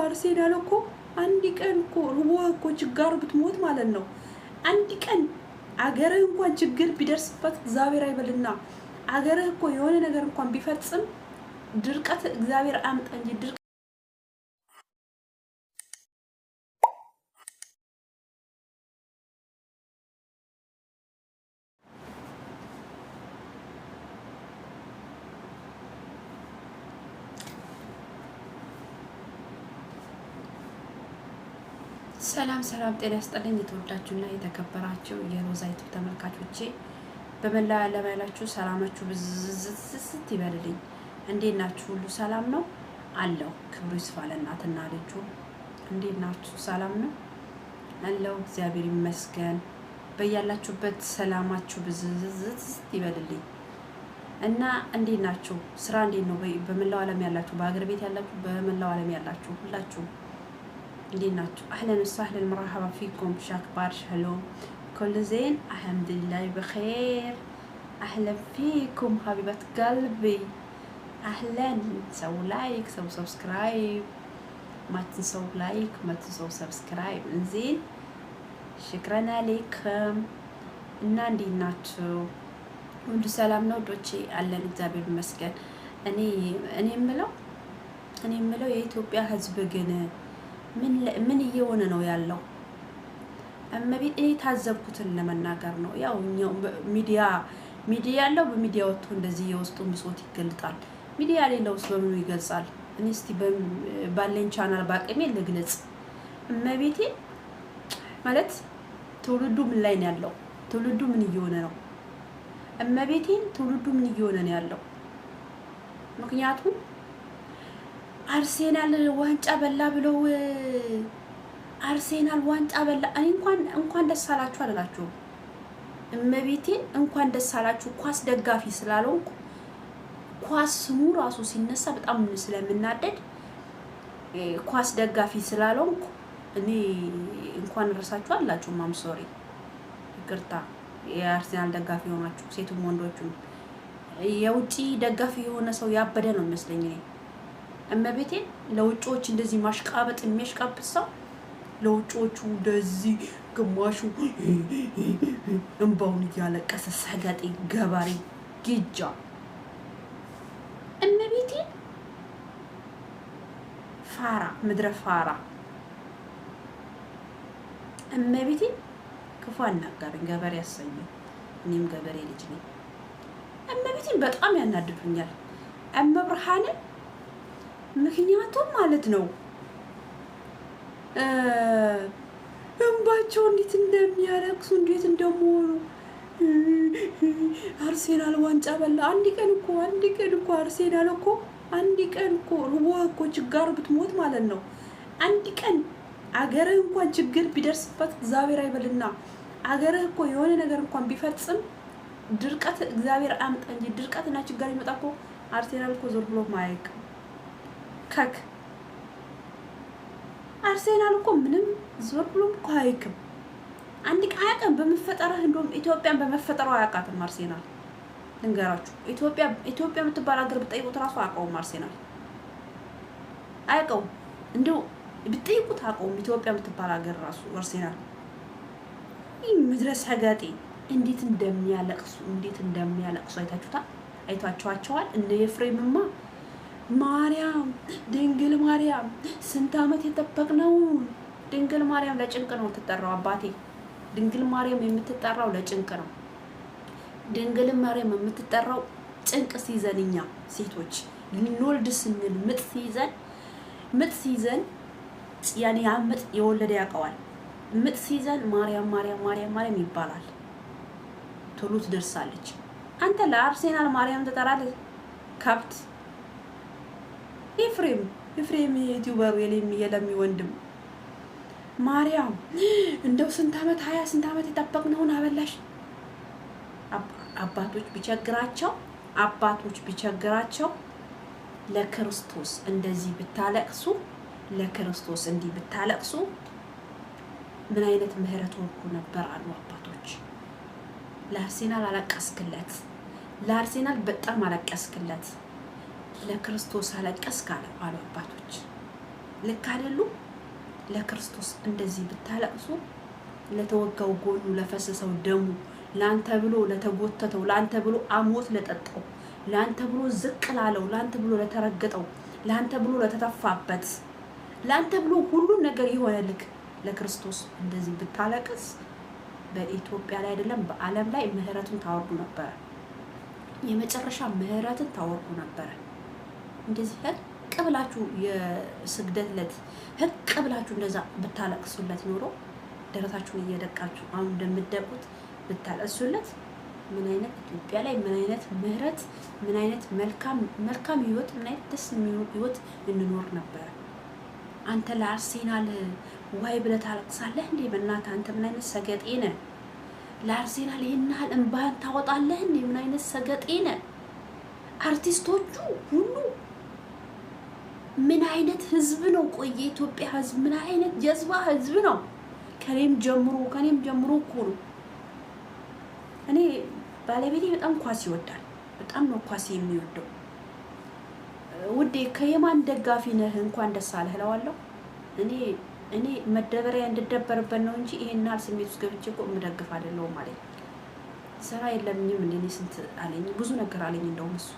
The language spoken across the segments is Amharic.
አርሴናል እኮ አንድ ቀን እኮ ርቦ እኮ ችጋር ብትሞት ማለት ነው። አንድ ቀን አገርህ እንኳን ችግር ቢደርስበት እግዚአብሔር አይበልና አገርህ እኮ የሆነ ነገር እንኳን ቢፈጽም ድርቀት እግዚአብሔር አምጣ እንጂ ድርቀት ሰላም ሰላም ጤና ይስጥልኝ። የተወዳችሁና የተከበራችሁ የሮዛ ዩቲዩብ ተመልካቾቼ በመላው ዓለም ያላችሁ ሰላማችሁ ብዝዝዝት ይበልልኝ። እንዴት ናችሁ? ሁሉ ሰላም ነው አለው። ክብሩ ይስፋ ለእናትና ልጁ። እንዴት ናችሁ? ሰላም ነው አለው። እግዚአብሔር ይመስገን። በያላችሁበት ሰላማችሁ ብዝዝዝት ይበልልኝ እና እንዴት ናችሁ? ስራ እንዴት ነው? በመላው ዓለም ያላችሁ፣ በአገር ቤት ያላችሁ፣ በመላው ዓለም ያላችሁ ሁላችሁ እንዴት ናችሁ? አህለን ወሰህለን መርሐባ ፊኩም ሻክባር ሸሎም ኩሉ ዜን አልሐምዱሊላህ በኸይር አህለን ፊኩም ሀቢበት ቀልቢ አህለን። ሰው ላይክ ሰው ሰብስክራይብ ማትንሰው ላይክ ማትንሰው ሰብስክራይብ እንዚን ሽክረን አለይኩም እና እንዴት ናችሁ? ሁሉ ሰላም ነው ዶቼ አለን እግዚአብሔር ይመስገን። እኔ የምለው የኢትዮጵያ ህዝብ ግን ምን እየሆነ ነው ያለው? እመቤት እኔ ታዘብኩትን ለመናገር ነው። ያው ሚዲያ ያለው በሚዲያ ወጥቶ እንደዚህ የውስጡን ብሶት ይገልጣል። ሚዲያ ሌለውስ በምኑ ይገልጻል? እኔ እስቲ ባለኝ ቻናል ባቅሜ ልግለጽ። እመቤቴ ማለት ትውልዱ ምን ላይ ነው ያለው? ትውልዱ ምን እየሆነ ነው? እመቤቴን ትውልዱ ምን እየሆነ ነው ያለው? ምክንያቱም አርሴናል ዋንጫ በላ ብለው አርሴናል ዋንጫ በላ። እኔ እንኳን ደስ አላችሁ አላላችሁ እመቤቴ እንኳን ደስ አላችሁ። ኳስ ደጋፊ ስላልሆንኩ ኳስ ስሙ ራሱ ሲነሳ በጣም ስለምናደድ ኳስ ደጋፊ ስላልሆንኩ እኔ እንኳን ረሳችሁ አላችሁ። ማም ሶሪ ይቅርታ። የአርሴናል ደጋፊ ሆናችሁ ሴቱም ወንዶቹም የውጪ ደጋፊ የሆነ ሰው ያበደ ነው የሚመስለኝ እኔ እመቤቴ። ለውጮች እንደዚህ ማሽቃበጥ የሚያሽቃብጥ ሰው ለውጮቹ እንደዚህ ግማሹ እንባውን እያለቀሰ ሰገጤ ገባሪ ጊጃ እመቤቴ ፋራ ምድረ ፋራ እመቤቴ ክፉ አናጋሪኝ ገበሬ ያሰኘው። እኔም ገበሬ ልጅ ነኝ። እመቤቴን በጣም ያናድዱኛል እመብርሃንን። ምክንያቱም ማለት ነው እንባቸው እንዴት እንደሚያለቅሱ እንዴት እንደሞሩ አርሴናል ዋንጫ በላ። አንድ ቀን እኮ አርሴናል እኮ አንድ ቀን እኮ ርቦ እኮ ችጋር ብትሞት ማለት ነው። አንድ ቀን አገርህ እንኳን ችግር ቢደርስበት እግዚአብሔር አይበልና አገርህ እኮ የሆነ ነገር እንኳን ቢፈጽም ድርቀት እግዚአብሔር አምጣ እንጂ ድርቀትና ችግር ይመጣ እኮ አርሴናል እኮ ዞር ብሎ ማያውቅ ከክ አርሴናል እኮ ምንም ዞር ብሎ እኮ አይክም። አንድ ቀን በመፈጠረህ እንደውም ኢትዮጵያን በመፈጠረው አያውቃትም አርሴናል። ልንገራችሁ ኢትዮጵያ የምትባል ሀገር ብትጠይቁት ራሱ አያውቀውም አርሴናል አያውቀውም። እንደው ብትጠይቁት አያውቀውም ኢትዮጵያ የምትባል ሀገር ራሱ አርሴናል። ይህ መድረስ ሀጋጤ እንዴት እንደሚያለቅሱ አይታችኋቸዋል። እነ ኤፍሬምማ ማርያም ድንግል ማርያም ስንት ዓመት የጠበቅነው ድንግል ማርያም ለጭንቅ ነው የምትጠራው። አባቴ ድንግል ማርያም የምትጠራው ለጭንቅ ነው። ድንግል ማርያም የምትጠራው ጭንቅ ሲይዘን እኛ ሴቶች ልንወልድ ስንል ምጥ ሲይዘን ያኔ ምጥ የወለደ ያውቀዋል። ምጥ ሲይዘን ማርያም ይባላል። ቶሎ ትደርሳለች። አንተ ለአርሴናል ማርያም ትጠራለህ? ከብት ኤፍሬም ዩቲዩበሩ የለሚ ወንድም ማርያም እንደው ስንት ዓመት የጠበቅነውን አበላሽ። አባቶች ቢቸግራቸው ለክርስቶስ እንደዚህ ብታለቅሱ ምን አይነት ምህረት ወርኩ ነበር አሉ አባቶች። ለአርሴናል አለቀስክለት፣ ለአርሴናል በጣም አለቀስክለት፣ ለክርስቶስ አለቀስክ አሉ አባቶች። ልክ አይደሉም። ለክርስቶስ እንደዚህ ብታለቅሱ ለተወጋው ጎኑ ለፈሰሰው ደሙ ላንተ ብሎ ለተጎተተው ላንተ ብሎ አሞት ለጠጣው ላንተ ብሎ ዝቅ ላለው ላንተ ብሎ ለተረገጠው ላንተ ብሎ ለተተፋበት ላንተ ብሎ ሁሉን ነገር የሆነልክ ለክርስቶስ እንደዚህ ብታለቅስ በኢትዮጵያ ላይ አይደለም በዓለም ላይ ምህረትን ታወርዱ ነበር። የመጨረሻ ምህረትን ታወርዱ ነበር። እንደዚህ ህቅ ብላችሁ የስግደት ዕለት ህቅ ብላችሁ እንደዛ ብታለቅሱለት ኖሮ ደረታችሁን እየደቃችሁ አሁን እንደምትደቁት ብታለቅሱለት ምን አይነት ኢትዮጵያ ላይ ምን አይነት ምህረት ምን አይነት መልካም ህይወት ምን አይነት ደስ የሚል ህይወት እንኖር ነበር። አንተ ለአርሴናል ዋይ ብለህ ታለቅሳለህ እንዴ? በእናትህ አንተ ምን አይነት ሰገጤ ነህ? ለአርሴናል ይሄን ያህል እንባህን ታወጣለህ እንዴ? ምን አይነት ሰገጤ ነህ? አርቲስቶቹ ሁሉ ምን አይነት ህዝብ ነው? ቆይ የኢትዮጵያ ህዝብ ምን አይነት ጀዝባ ህዝብ ነው? ከኔም ጀምሮ እኮ ነው። እኔ ባለቤቴ በጣም ኳስ ይወዳል። በጣም ነው ኳስ የሚወደው። ውዴ ከየማን ደጋፊ ነህ? እንኳን ደስ አለህ እለዋለሁ። እኔ መደበሪያ እንድደበርበት ነው እንጂ ይሄን ያህል ስሜት ውስጥ ገብቼ እኮ የምደግፍ አይደለሁም ማለት ስራ የለምኝም እንዴ? ስንት አለኝ፣ ብዙ ነገር አለኝ። እንደውም እሱ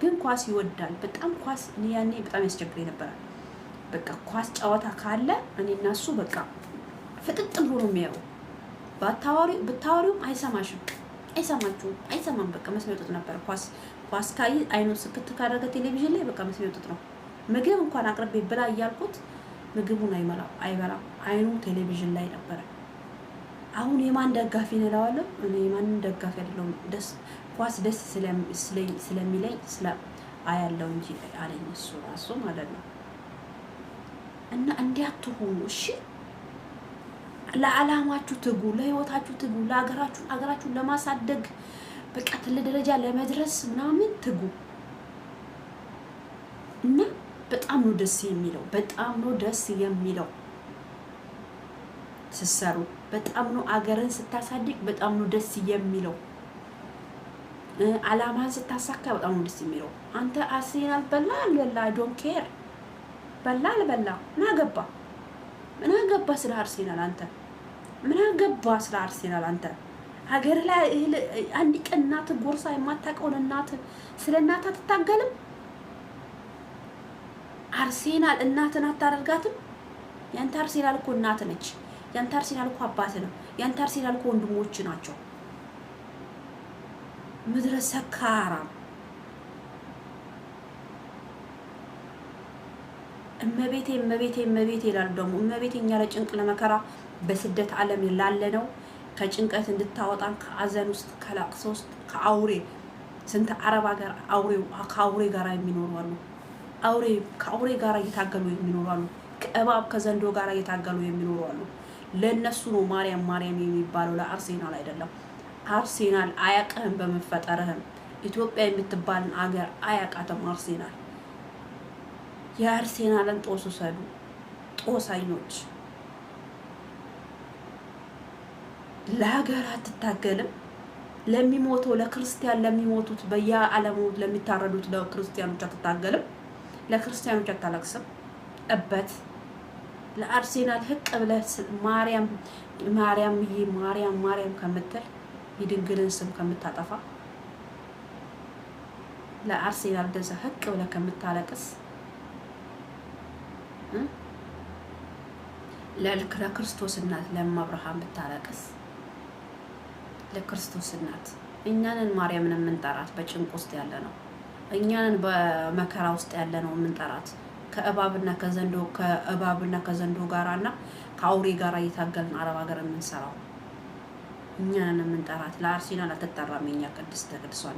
ግን ኳስ ይወዳል በጣም ኳስ። እኔ ያኔ በጣም ያስቸግረኝ ነበር። በቃ ኳስ ጨዋታ ካለ እኔ እና እሱ በቃ ፍጥጥ ብሎ ነው የሚያየው። ብታወሪውም አይሰማሽም፣ አይሰማም። በቃ መስሚያ ወጥቶ ነበር። ኳስ ካይ አይኑ ስክት ካደረገ ቴሌቪዥን ላይ በቃ መስሚያ ወጥቶ ነው። ምግብ እንኳን አቅርቤ ብላ እያልኩት ምግቡን አይበላም። አይኑ ቴሌቪዥን ላይ ነበረ። አሁን የማን ደጋፊ ነው እለዋለሁ። እኔ የማንን ደጋፊ አይደለሁም። ኳስ ደስ ስለሚለኝ አያለው እንጂ አለኝ እሱ ራሱ ማለት ነው። እና እንዲያትሆኑ እሺ፣ ለዓላማችሁ ትጉ፣ ለህይወታችሁ ትጉ፣ አገራችሁን ለማሳደግ በቃ ትልቅ ደረጃ ለመድረስ ምናምን ትጉ። እና በጣም ነው ደስ የሚለው ስትሰሩ፣ በጣም ነው አገርን ስታሳድግ፣ በጣም ነው ደስ የሚለው። ዓላማን ስታሳካ በጣም ነው ደስ የሚለው። አንተ አርሴናል በላ አልበላ ዶንት ኬር፣ በላ አልበላ ምን አገባ ስለ አርሴናል አንተ? ምን አገባ ስለ አርሴናል አንተ? ሀገር ላይ አንድ ቀን እናትህ ጎርሳ የማታውቀውን ስለ እናትህ አትታገልም? አርሴናል እናትን አታደርጋትም? ያንተ አርሴናል እኮ እናት ነች። ያንተ አርሴናል እኮ አባት ነው። ያንተ አርሴናል እኮ ወንድሞች ናቸው። ምድረ ሰካራም እመቤቴ ይላሉ ደግሞ። እመቤቴ እኛ ለጭንቅ ለመከራ በስደት ዓለም ላለ ነው ከጭንቀት እንድታወጣን ከአዘን ውስጥ ከላቅሶ ውስጥ ከአውሬ ስንት አረብ ሀገር ከአውሬ ጋር የሚኖሩ አሉ። ከአውሬ ጋር እየታገሉ የሚኖሩ አሉ። ከእባብ ከዘንዶ ጋር እየታገሉ የሚኖሩ አሉ። ለነሱ ነው ማርያም የሚባለው፣ ለአርሴናል አይደለም። አርሴናል አያቅህም በመፈጠርህም። ኢትዮጵያ የምትባልን አገር አያቃትም አርሴናል። የአርሴናልን ጦስ ውሰዱ ጦሳኞች። ለሀገር አትታገልም። ለሚሞተው ለክርስቲያን ለሚሞቱት በየዓለሙ ለሚታረዱት ለክርስቲያኖች አትታገልም። ለክርስቲያኖች አታለቅስም። እበት ለአርሴናል ህቅ ብለህ ማርያም ከምትል የድንግልን ስም ከምታጠፋ ለአርሴናል እንደዛ ህቅ ብለህ ከምታለቅስ ለክርስቶስ እናት ለማብርሃም ብታለቅስ ለክርስቶስ እናት እኛንን ማርያምን የምንጠራት በጭንቅ ውስጥ ያለ ነው። እኛንን በመከራ ውስጥ ያለ ነው የምንጠራት። ከእባብና ከዘንዶ ጋራና ከአውሬ ጋራ እየታገልን አረብ ሀገር የምንሰራው እኛንን የምንጠራት። ለአርሴናል አትጠራም። የኛ ቅድስቷን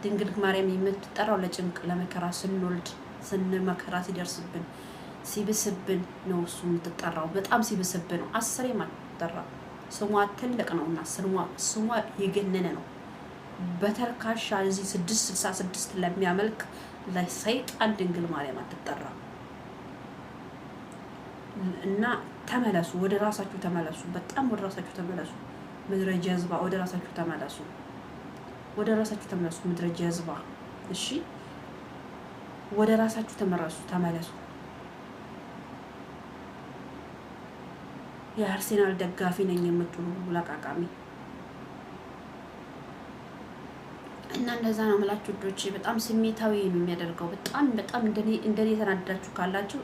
ድንግል ማርያም የምትጠራው ለጭንቅ ለመከራ ስንወልድ ስንመከራ ሲደርስብን ሲብስብን ነው እሱ የምትጠራው። በጣም ሲብስብን ነው። 10 የማትጠራ ስሟ ትልቅ ነውና ስሟ የገነነ ነው። በተርካሻ እዚህ 666 ለሚያመልክ ለሰይጣን ድንግል ማርያም አትጠራ። እና ተመለሱ፣ ወደ ራሳችሁ ተመለሱ። በጣም ወደ ራሳችሁ ተመለሱ። ምድረ ጀዝባ ወደ ራሳችሁ ተመለሱ። ምድረ ጀዝባ እሺ፣ ወደ ራሳችሁ ተመለሱ። የአርሴናል ደጋፊ ነኝ የምትሉ ለቃቃሚ እና እንደዛ ነው የምላችሁ ውዶቼ። በጣም ስሜታዊ ነው የሚያደርገው። በጣም እንደኔ የተናደዳችሁ ካላችሁ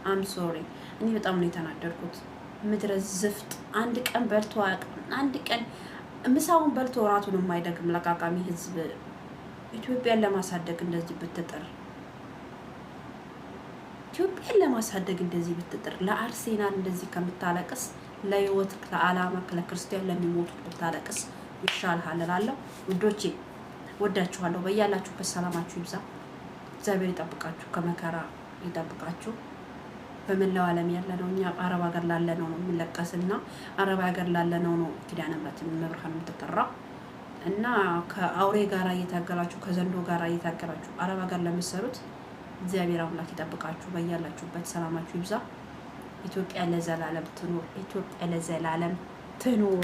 አም ሶሪ። እኔ በጣም ነው የተናደድኩት። ምድረ ዝፍጥ አንድ ቀን በልቶ አያውቅም። አንድ ቀን ምሳውን በልቶ እራቱን የማይደግም ለቃቃሚ ህዝብ ኢትዮጵያን ለማሳደግ እንደዚህ ብትጥር ለአርሴናል እንደዚህ ከምታለቅስ ለህይወት ለዓላማ ለክርስቲያን ለሚሞቱት ብታለቅስ ይሻልሃል እላለሁ ውዶቼ። ወዳችኋለሁ። በያላችሁበት ሰላማችሁ ይብዛ። እግዚአብሔር ይጠብቃችሁ፣ ከመከራ ይጠብቃችሁ። በመላው ዓለም ያለነው እኛ አረብ ሀገር ላለነው ነው የሚለቀስና አረብ ሀገር ላለነው ነው ኪዳነ ምሕረትን መብርሃን የምትጠራው እና ከአውሬ ጋራ እየታገላችሁ ከዘንዶ ጋራ እየታገላችሁ አረብ ሀገር ለምትሰሩት እግዚአብሔር አምላክ ይጠብቃችሁ። በያላችሁበት ሰላማችሁ ይብዛ። ኢትዮጵያ ለዘላለም ትኑር። ኢትዮጵያ ለዘላለም ትኑር።